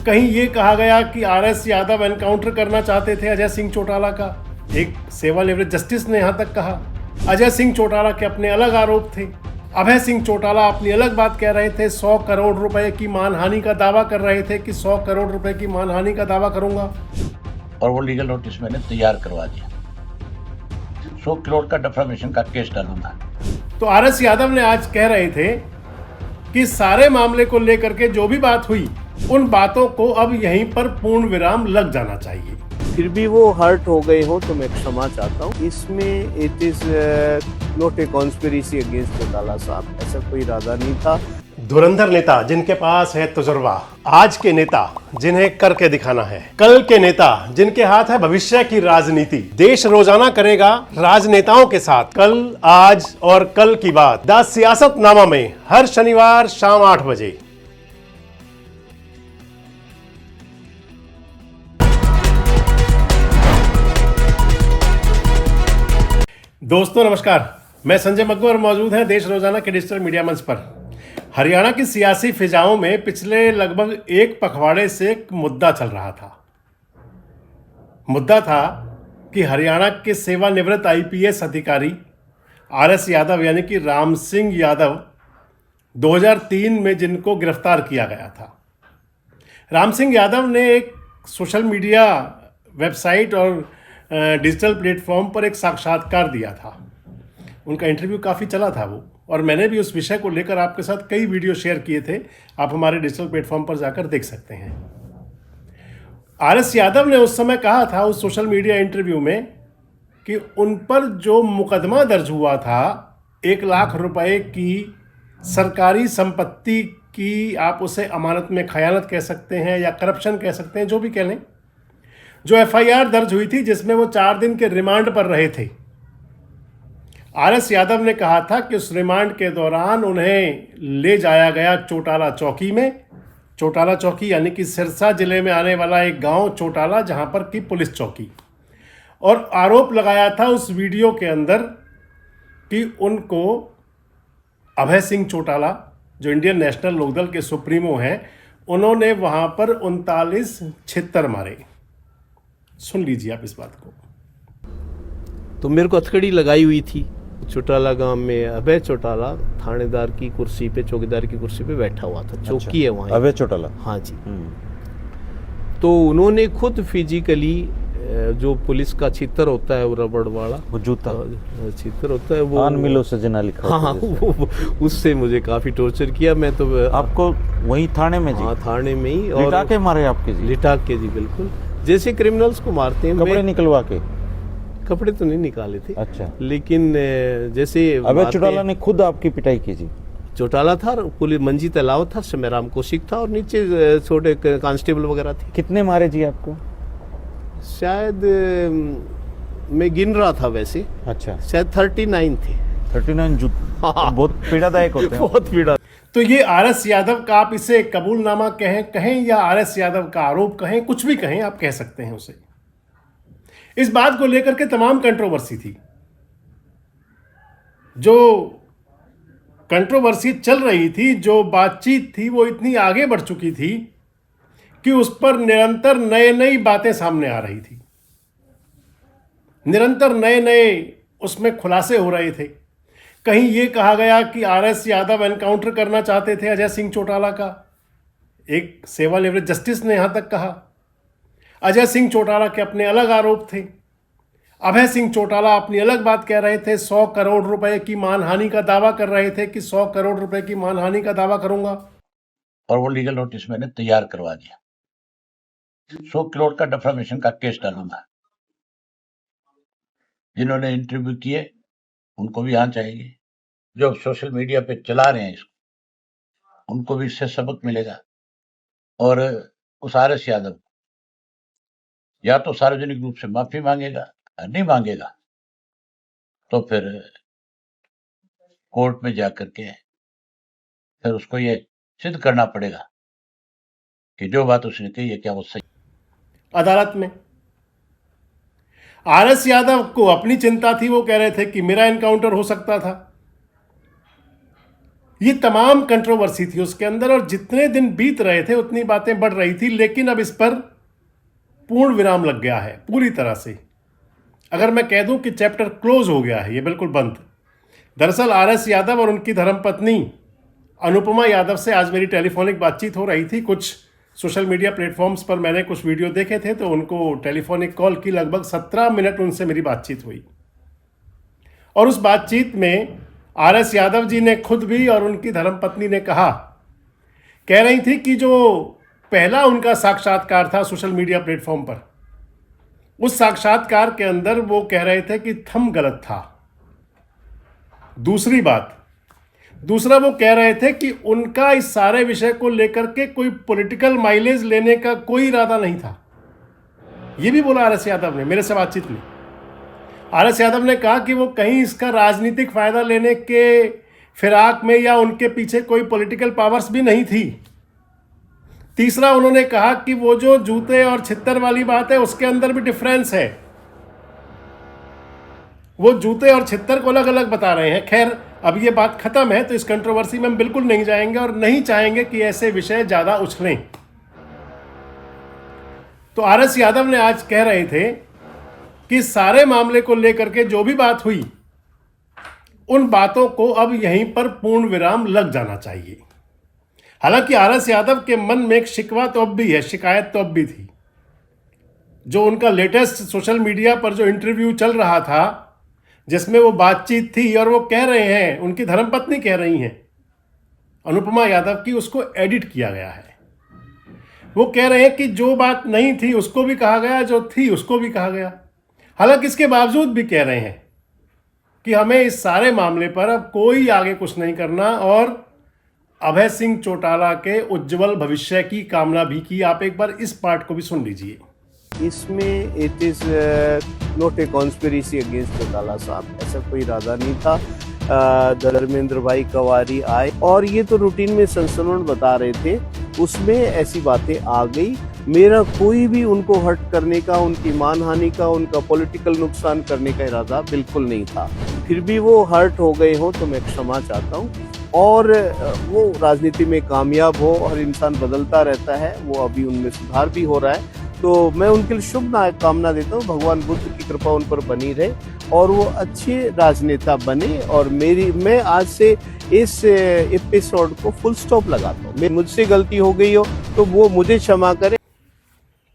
कहीं ये कहा गया कि आरएस यादव एनकाउंटर करना चाहते थे अजय सिंह चौटाला का। एक सेवानिवृत्त जस्टिस ने यहां तक कहा। अजय सिंह चौटाला के अपने अलग आरोप थे। अभय सिंह चौटाला अपनी अलग बात कह रहे थे। 100 करोड़ रुपए की मानहानि का दावा कर रहे थे कि 100 करोड़ रुपए की मानहानि का दावा करूंगा। और वो लीगल नोटिस मैंने तैयार करवा दिया। 100 करोड़ का डिफेमेशन का केस डालूंगा। तो आरएस यादव ने आज कह रहे थे कि सारे मामले को लेकर के जो भी बात हुई, उन बातों को अब यहीं पर पूर्ण विराम लग जाना चाहिए। फिर भी वो हर्ट हो गए हो तो मैं क्षमा चाहता हूँ। इसमें it is not a conspiracy against Chautala साहब, ऐसा कोई इरादा नहीं था। धुरंधर नेता जिनके पास है तजुर्बा, आज के नेता जिन्हें करके दिखाना है, कल के नेता जिनके हाथ है भविष्य की राजनीति। देश रोजाना करेगा राजनेताओं के साथ कल, आज और कल की बात। द सियासतनामा में हर शनिवार शाम 8 बजे। दोस्तों नमस्कार, मैं संजय मग्गू और मौजूद हैं देश रोजाना के डिजिटल मीडिया मंच पर। हरियाणा की सियासी फिजाओं में पिछले लगभग एक पखवाड़े से एक मुद्दा चल रहा था। मुद्दा था कि हरियाणा के सेवानिवृत्त आईपीएस अधिकारी आरएस यादव यानी कि राम सिंह यादव 2003 में जिनको गिरफ्तार किया गया था। राम सिंह यादव ने एक सोशल मीडिया वेबसाइट और डिजिटल प्लेटफॉर्म पर एक साक्षात्कार दिया था। उनका इंटरव्यू काफ़ी चला था वो, और मैंने भी उस विषय को लेकर आपके साथ कई वीडियो शेयर किए थे। आप हमारे डिजिटल प्लेटफॉर्म पर जाकर देख सकते हैं। आरएस यादव ने उस समय कहा था उस सोशल मीडिया इंटरव्यू में कि उन पर जो मुकदमा दर्ज हुआ था 1 लाख रुपए की सरकारी संपत्ति की, आप उसे अमानत में खयानत कह सकते हैं या करप्शन कह सकते हैं, जो भी कह लें, जो एफआईआर दर्ज हुई थी जिसमें वो 4 दिन के रिमांड पर रहे थे। आरएस यादव ने कहा था कि उस रिमांड के दौरान उन्हें ले जाया गया चौटाला चौकी में। चौटाला चौकी यानी कि सिरसा जिले में आने वाला एक गांव चौटाला, जहां पर की पुलिस चौकी। और आरोप लगाया था उस वीडियो के अंदर कि उनको अभय सिंह चौटाला, जो इंडियन नेशनल लोकदल के सुप्रीमो हैं, उन्होंने वहां पर 39 छित्तर मारे। सुन लीजिए आप इस बात को। तो मेरे को हथकड़ी लगाई हुई थी। चौटाला गांव में अभय चौटाला थानेदार की कुर्सी पे, चौकीदार की कुर्सी पे बैठा हुआ था। चौकी है वहाँ, अभय चौटाला। हाँ जी। तो उन्होंने खुद फिजिकली जो पुलिस का छितर होता है, वो रबड़ वाला, वो जूता छितर होता है, वो आन मिलो सजना लिखा। हाँ, वो उससे मुझे काफी टॉर्चर किया। मैं तो आपको वही थाने में जी? हाँ, थाने में ही। और लिटा के मारे आपके जी? लिटा के जी, बिल्कुल जैसे क्रिमिनल्स को मारते हैं। कपड़े निकलवा के? कपड़े तो नहीं निकाले थे। अच्छा। लेकिन जैसे अभय चौटाला ने खुद आपकी पिटाई की जी? चौटाला था, पुलिस मंजीत अलाव था, समयराम कौशिक था, और नीचे छोटे कांस्टेबल वगैरह थे। कितने मारे जी आपको? शायद मैं गिन रहा था वैसे। अच्छा। शायद 39 थे। 39 जूत बहुत पीड़ादायक होते हैं। बहुत पीड़ा। तो ये आरएस यादव का, आप इसे कबूलनामा कहें या आरएस यादव का आरोप कहें, कुछ भी कहें, आप कह सकते हैं उसे। इस बात को लेकर के तमाम कंट्रोवर्सी थी। जो कंट्रोवर्सी चल रही थी, जो बातचीत थी, वो इतनी आगे बढ़ चुकी थी कि उस पर निरंतर नई बातें सामने आ रही थी। निरंतर नए उसमें खुलासे हो रहे थे। कहीं ये कहा गया कि आरएस यादव एनकाउंटर करना चाहते थे अजय सिंह चौटाला का। एक सेवानिवृत्त जस्टिस ने यहां तक कहा। अजय सिंह चौटाला के अपने अलग आरोप थे। अभय सिंह चौटाला अपनी अलग बात कह रहे थे। 100 करोड़ रुपए की मानहानि का दावा कर रहे थे कि 100 करोड़ रुपए की मानहानि का दावा करूंगा। और वो लीगल नोटिस मैंने तैयार करवा दिया। 100 करोड़ का डिफेमेशन का केस डालूंगा। जिन्होंने इंटरव्यू किए उनको भी आना चाहिए। जो सोशल मीडिया पे चला रहे हैं इसको, उनको भी इससे सबक मिलेगा। और उस आरएस यादव या तो सार्वजनिक रूप से माफी मांगेगा, नहीं मांगेगा तो फिर कोर्ट में जाकर के फिर उसको ये सिद्ध करना पड़ेगा कि जो बात उसने कही है क्या वो सही। अदालत में आरएस यादव को अपनी चिंता थी। वो कह रहे थे कि मेरा एनकाउंटर हो सकता था। ये तमाम कंट्रोवर्सी थी उसके अंदर, और जितने दिन बीत रहे थे उतनी बातें बढ़ रही थी, लेकिन अब इस पर पूर्ण विराम लग गया है पूरी तरह से। अगर मैं कह दूं कि चैप्टर क्लोज हो गया है, ये बिल्कुल बंद। दरअसल आरएस यादव और उनकी धर्मपत्नी अनुपमा यादव से आज मेरी टेलीफोनिक बातचीत हो रही थी। कुछ सोशल मीडिया प्लेटफॉर्म्स पर मैंने कुछ वीडियो देखे थे, तो उनको टेलीफोनिक कॉल की, लगभग 17 मिनट उनसे मेरी बातचीत हुई। और उस बातचीत में आरएस यादव जी ने खुद भी और उनकी धर्मपत्नी ने कह रही थी कि जो पहला उनका साक्षात्कार था सोशल मीडिया प्लेटफॉर्म पर, उस साक्षात्कार के अंदर वो कह रहे थे कि थंब गलत था। दूसरा वो कह रहे थे कि उनका इस सारे विषय को लेकर के कोई पॉलिटिकल माइलेज लेने का कोई इरादा नहीं था। ये भी बोला आरएस यादव ने मेरे से बातचीत में। आरएस यादव ने कहा कि वो कहीं इसका राजनीतिक फायदा लेने के फिराक में या उनके पीछे कोई पॉलिटिकल पावर्स भी नहीं थी। तीसरा उन्होंने कहा कि वो जो जूते और छित्तर वाली बात है उसके अंदर भी डिफरेंस है। वो जूते और छित्तर को अलग अलग बता रहे हैं। खैर, अब ये बात खत्म है, तो इस कंट्रोवर्सी में हम बिल्कुल नहीं जाएंगे और नहीं चाहेंगे कि ऐसे विषय ज्यादा उछलें। तो आरएस यादव ने आज कह रहे थे कि सारे मामले को लेकर के जो भी बात हुई, उन बातों को अब यहीं पर पूर्ण विराम लग जाना चाहिए। हालांकि आरएस यादव के मन में एक शिकवा तो अब भी है, शिकायत तो अब भी थी। जो उनका लेटेस्ट सोशल मीडिया पर जो इंटरव्यू चल रहा था, जिसमें वो बातचीत थी, और वो कह रहे हैं, उनकी धर्मपत्नी कह रही हैं अनुपमा यादव की, उसको एडिट किया गया है। वो कह रहे हैं कि जो बात नहीं थी उसको भी कहा गया, जो थी उसको भी कहा गया। हालांकि इसके बावजूद भी कह रहे हैं कि हमें इस सारे मामले पर अब कोई आगे कुछ नहीं करना, और अभय सिंह चौटाला के उज्जवल भविष्य की कामना भी की। आप एक बार इस पार्ट को भी सुन लीजिए। इसमें it is not a conspiracy against Chautala साहब, ऐसा कोई इरादा नहीं था। धर्मेंद्र भाई कवारी आए और ये तो रूटीन में संस्मरण बता रहे थे, उसमें ऐसी बातें आ गई। मेरा कोई भी उनको हर्ट करने का, उनकी मानहानि का, उनका पॉलिटिकल नुकसान करने का इरादा बिल्कुल नहीं था। फिर भी वो हर्ट हो गए हो तो मैं क्षमा चाहता हूँ, और वो राजनीति में कामयाब हो, और इंसान बदलता रहता है, वो अभी उनमें सुधार भी हो रहा है। तो मैं उनके लिए शुभ कामना देता हूँ, भगवान बुद्ध की कृपा उन पर बनी रहे और वो अच्छे राजनेता बने। और मैं आज से इस एपिसोड को फुल स्टॉप लगाता हूँ। मुझसे गलती हो गई हो तो वो मुझे क्षमा करे।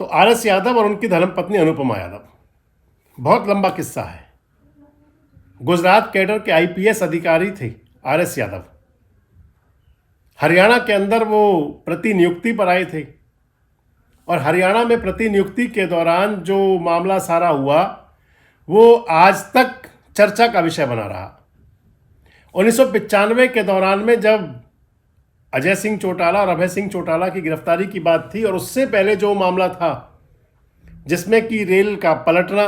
तो आरएस यादव और उनकी धर्मपत्नी अनुपमा यादव, बहुत लंबा किस्सा है। गुजरात कैडर के आईपीएस अधिकारी थे आरएस यादव। हरियाणा के अंदर वो प्रतिनियुक्ति पर आए थे, और हरियाणा में प्रतिनियुक्ति के दौरान जो मामला सारा हुआ वो आज तक चर्चा का विषय बना रहा। 1995 के दौरान में जब अजय सिंह चौटाला और अभय सिंह चौटाला की गिरफ्तारी की बात थी, और उससे पहले जो मामला था जिसमें कि रेल का पलटना,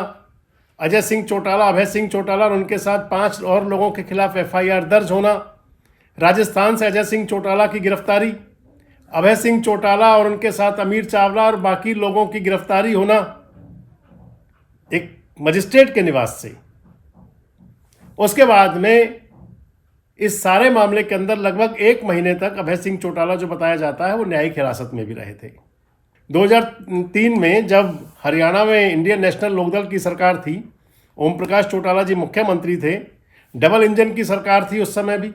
अजय सिंह चौटाला, अभय सिंह चौटाला और उनके साथ 5 और लोगों के खिलाफ एफआईआर दर्ज होना, राजस्थान से अजय सिंह चौटाला की गिरफ्तारी, अभय सिंह चौटाला और उनके साथ अमीर चावला और बाकी लोगों की गिरफ्तारी होना एक मजिस्ट्रेट के निवास से। उसके बाद में इस सारे मामले के अंदर लगभग 1 महीने तक अभय सिंह चौटाला जो बताया जाता है वो न्यायिक हिरासत में भी रहे थे। 2003 में जब हरियाणा में इंडियन नेशनल लोकदल की सरकार थी, ओम प्रकाश चौटाला जी मुख्यमंत्री थे, डबल इंजन की सरकार थी उस समय भी,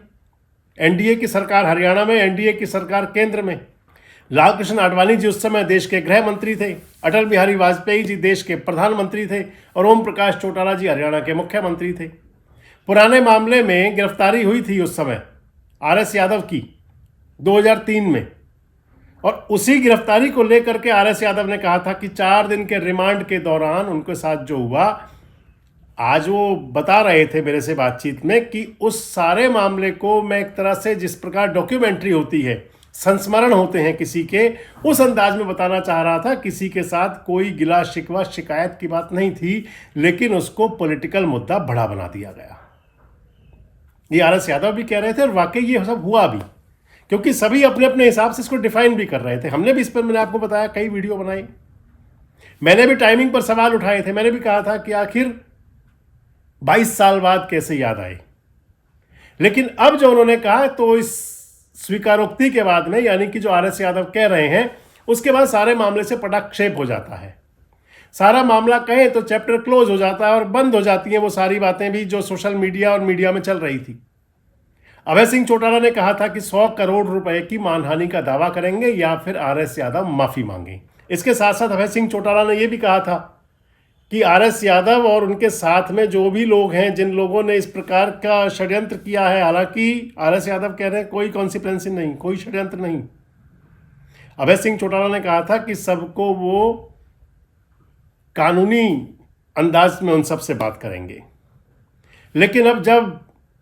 एनडीए की सरकार हरियाणा में, एनडीए की सरकार केंद्र में। लालकृष्ण आडवाणी जी उस समय देश के गृह मंत्री थे, अटल बिहारी वाजपेयी जी देश के प्रधानमंत्री थे, और ओम प्रकाश चौटाला जी हरियाणा के मुख्यमंत्री थे। पुराने मामले में गिरफ्तारी हुई थी उस समय आरएस यादव की 2003 में, और उसी गिरफ्तारी को लेकर के आरएस यादव ने कहा था कि 4 दिन के रिमांड के दौरान उनके साथ जो हुआ, आज वो बता रहे थे मेरे से बातचीत में कि उस सारे मामले को मैं एक तरह से, जिस प्रकार डॉक्यूमेंट्री होती है, संस्मरण होते हैं किसी के, उस अंदाज में बताना चाह रहा था। किसी के साथ कोई गिला शिकवा शिकायत की बात नहीं थी, लेकिन उसको पॉलिटिकल मुद्दा बड़ा बना दिया गया। ये आरएस यादव भी कह रहे थे, और वाकई ये सब हुआ भी, क्योंकि सभी अपने अपने हिसाब से इसको डिफाइन भी कर रहे थे। हमने भी इस पर, मैंने आपको बताया, कई वीडियो बनाई, मैंने भी टाइमिंग पर सवाल उठाए थे। मैंने भी कहा था कि आखिर 22 साल बाद कैसे याद आए। लेकिन अब जो उन्होंने कहा, तो इस स्वीकारोक्ति के बाद में, यानी कि जो आरएस यादव कह रहे हैं, उसके बाद सारे मामले से पटाक्षेप हो जाता है। सारा मामला कहें तो चैप्टर क्लोज हो जाता है और बंद हो जाती हैं वो सारी बातें भी जो सोशल मीडिया और मीडिया में चल रही थी। अभय सिंह चौटाला ने कहा था कि 100 करोड़ रुपए की मानहानि का दावा करेंगे या फिर आरएस यादव माफी मांगे। इसके साथ साथ अभय सिंह चौटाला ने यह भी कहा था कि आरएस यादव और उनके साथ में जो भी लोग हैं, जिन लोगों ने इस प्रकार का षड्यंत्र किया है, हालांकि आरएस यादव कह रहे हैं कोई कॉन्सिक्वेंस नहीं, कोई षड्यंत्र नहीं। अभय सिंह चौटाला ने कहा था कि सबको वो कानूनी अंदाज में उन सब से बात करेंगे। लेकिन अब जब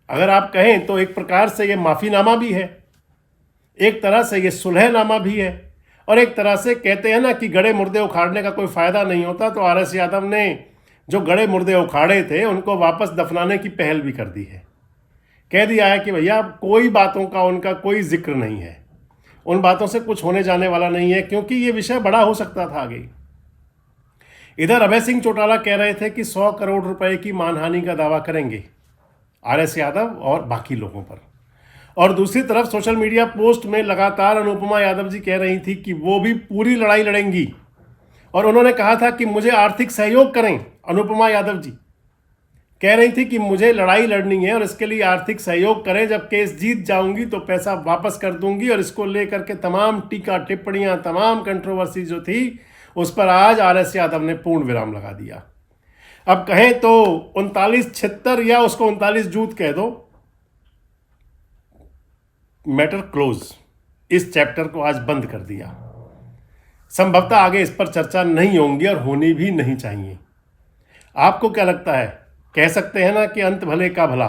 अगर आप कहें तो एक प्रकार से ये माफ़ीनामा भी है, एक तरह से ये सुलहनामा भी है, और एक तरह से कहते हैं ना कि गड़े मुर्दे उखाड़ने का कोई फ़ायदा नहीं होता, तो आरएस यादव ने जो गड़े मुर्दे उखाड़े थे उनको वापस दफनाने की पहल भी कर दी है। कह दिया है कि भैया कोई बातों का उनका कोई जिक्र नहीं है, उन बातों से कुछ होने जाने वाला नहीं है, क्योंकि ये विषय बड़ा हो सकता था आगे। इधर अभय सिंह चौटाला कह रहे थे कि 100 करोड़ रुपए की मानहानि का दावा करेंगे आरएस यादव और बाकी लोगों पर, और दूसरी तरफ सोशल मीडिया पोस्ट में लगातार अनुपमा यादव जी कह रही थी कि वो भी पूरी लड़ाई लड़ेंगी, और उन्होंने कहा था कि मुझे आर्थिक सहयोग करें। अनुपमा यादव जी कह रही थी कि मुझे लड़ाई लड़नी है और इसके लिए आर्थिक सहयोग करें, जब केस जीत जाऊंगी तो पैसा वापस कर दूंगी। और इसको लेकर के तमाम टीका टिप्पणियां, तमाम कंट्रोवर्सी जो थी उस पर आज आरएस यादव ने पूर्ण विराम लगा दिया। अब कहें तो 39-76 या उसको 39 जूत कह दो, मैटर क्लोज। इस चैप्टर को आज बंद कर दिया। संभवतः आगे इस पर चर्चा नहीं होंगी और होनी भी नहीं चाहिए। आपको क्या लगता है? कह सकते हैं ना कि अंत भले का भला।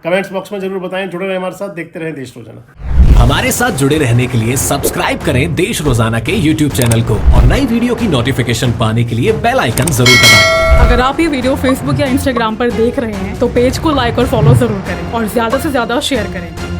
कमेंट्स बॉक्स में जरूर बताएं। जुड़े रहें हमारे साथ, देखते रहें देश रोजाना। हमारे साथ जुड़े रहने के लिए सब्सक्राइब करें देश रोजाना के YouTube चैनल को, और नई वीडियो की नोटिफिकेशन पाने के लिए बेल आइकन जरूर दबाएं। अगर आप ये वीडियो Facebook या Instagram पर देख रहे हैं तो पेज को लाइक और फॉलो जरूर करें और ज्यादा से ज्यादा शेयर करें।